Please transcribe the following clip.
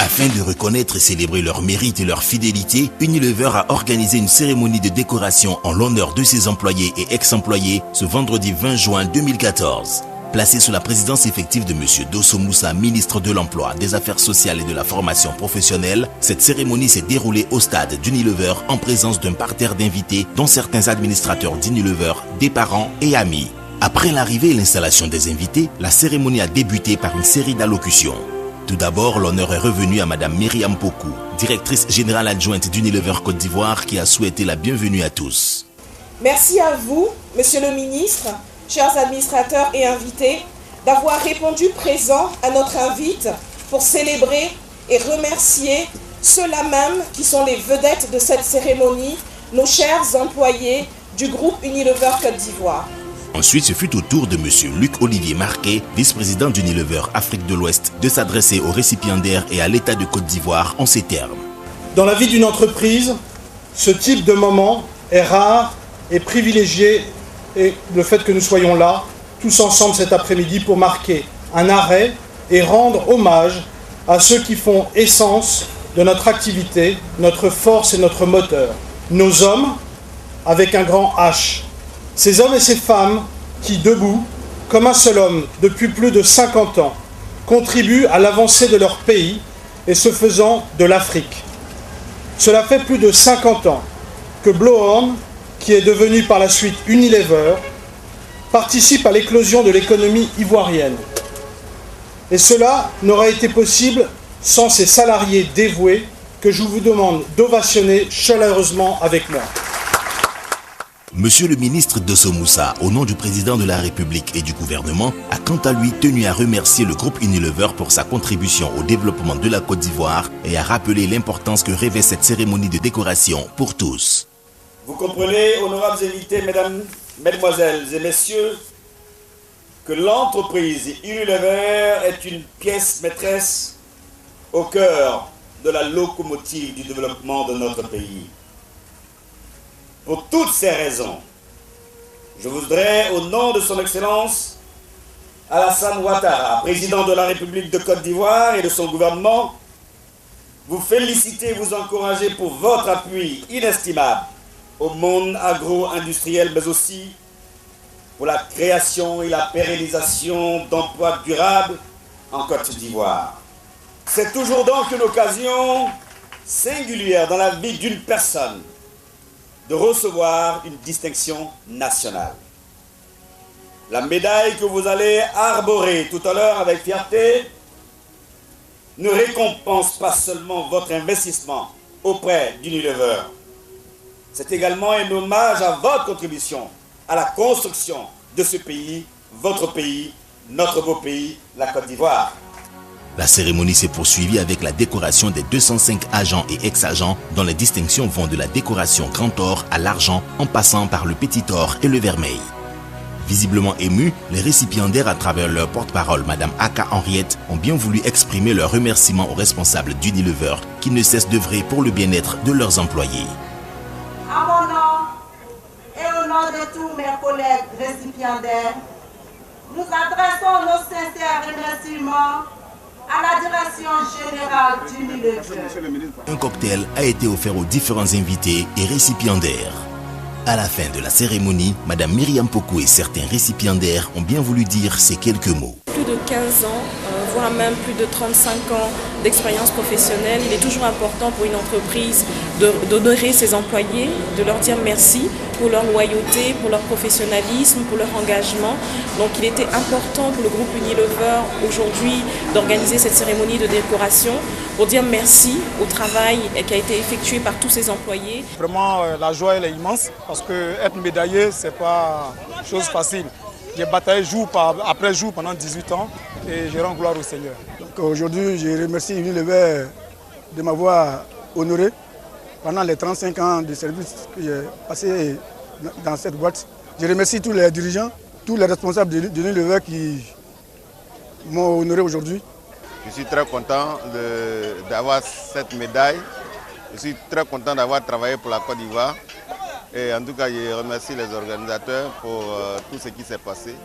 Afin de reconnaître et célébrer leur mérite et leur fidélité, Unilever a organisé une cérémonie de décoration en l'honneur de ses employés et ex-employés ce vendredi 20 juin 2014. Placé sous la présidence effective de M. Dosso Moussa, ministre de l'Emploi, des Affaires sociales et de la formation professionnelle, cette cérémonie s'est déroulée au stade d'Unilever en présence d'un parterre d'invités dont certains administrateurs d'Unilever, des parents et amis. Après l'arrivée et l'installation des invités, la cérémonie a débuté par une série d'allocutions. Tout d'abord, l'honneur est revenu à Mme Myriam Pokou, directrice générale adjointe d'Unilever Côte d'Ivoire, qui a souhaité la bienvenue à tous. Merci à vous, Monsieur le ministre, chers administrateurs et invités, d'avoir répondu présent à notre invite pour célébrer et remercier ceux-là même qui sont les vedettes de cette cérémonie, nos chers employés du groupe Unilever Côte d'Ivoire. Ensuite, ce fut au tour de M. Luc-Olivier Marquet, vice-président d'Unilever Afrique de l'Ouest, de s'adresser aux récipiendaires et à l'État de Côte d'Ivoire en ces termes. Dans la vie d'une entreprise, ce type de moment est rare et privilégié, et le fait que nous soyons là, tous ensemble cet après-midi, pour marquer un arrêt et rendre hommage à ceux qui font essence de notre activité, notre force et notre moteur. Nos hommes, avec un grand H. Ces hommes et ces femmes qui, debout, comme un seul homme, depuis plus de 50 ans, contribuent à l'avancée de leur pays et ce faisant de l'Afrique. Cela fait plus de 50 ans que Blowhorn, qui est devenu par la suite Unilever, participe à l'éclosion de l'économie ivoirienne. Et cela n'aurait été possible sans ces salariés dévoués que je vous demande d'ovationner chaleureusement avec moi. Monsieur le ministre Dosso Moussa, au nom du président de la République et du gouvernement, a quant à lui tenu à remercier le groupe Unilever pour sa contribution au développement de la Côte d'Ivoire et a rappelé l'importance que revêt cette cérémonie de décoration pour tous. Vous comprenez, honorables invités, mesdames, mesdemoiselles et messieurs, que l'entreprise Unilever est une pièce maîtresse au cœur de la locomotive du développement de notre pays. Pour toutes ces raisons, je voudrais, au nom de son Excellence Alassane Ouattara, président de la République de Côte d'Ivoire et de son gouvernement, vous féliciter et vous encourager pour votre appui inestimable au monde agro-industriel, mais aussi pour la création et la pérennisation d'emplois durables en Côte d'Ivoire. C'est toujours donc une occasion singulière dans la vie d'une personne de recevoir une distinction nationale. La médaille que vous allez arborer tout à l'heure avec fierté ne récompense pas seulement votre investissement auprès d'Unilever. C'est également un hommage à votre contribution à la construction de ce pays, votre pays, notre beau pays, la Côte d'Ivoire. La cérémonie s'est poursuivie avec la décoration des 205 agents et ex-agents dont les distinctions vont de la décoration grand or à l'argent en passant par le petit or et le vermeil. Visiblement émus, les récipiendaires à travers leur porte-parole, Mme Aka Henriette, ont bien voulu exprimer leur remerciement aux responsables d'Unilever qui ne cessent d'œuvrer pour le bien-être de leurs employés. À mon nom et au nom de tous mes collègues récipiendaires, nous adressons nos sincères remerciements à la direction générale d'Unilever. Un cocktail a été offert aux différents invités et récipiendaires. À la fin de la cérémonie, Mme Myriam Pokou et certains récipiendaires ont bien voulu dire ces quelques mots. Plus de 15 ans, voire même plus de 35 ans d'expérience professionnelle, il est toujours important pour une entreprise d'honorer ses employés, de leur dire merci pour leur loyauté, pour leur professionnalisme, pour leur engagement. Donc il était important pour le groupe Unilever aujourd'hui d'organiser cette cérémonie de décoration pour dire merci au travail qui a été effectué par tous ces employés. Vraiment, la joie elle est immense parce que être médaillé, ce n'est pas chose facile. J'ai bataillé jour après jour pendant 18 ans et je rends gloire au Seigneur. Aujourd'hui, je remercie Unilever de m'avoir honoré pendant les 35 ans de service que j'ai passé dans cette boîte. Je remercie tous les dirigeants, tous les responsables de Unilever qui m'ont honoré aujourd'hui. Je suis très content d'avoir cette médaille. Je suis très content d'avoir travaillé pour la Côte d'Ivoire. Et en tout cas, je remercie les organisateurs pour tout ce qui s'est passé.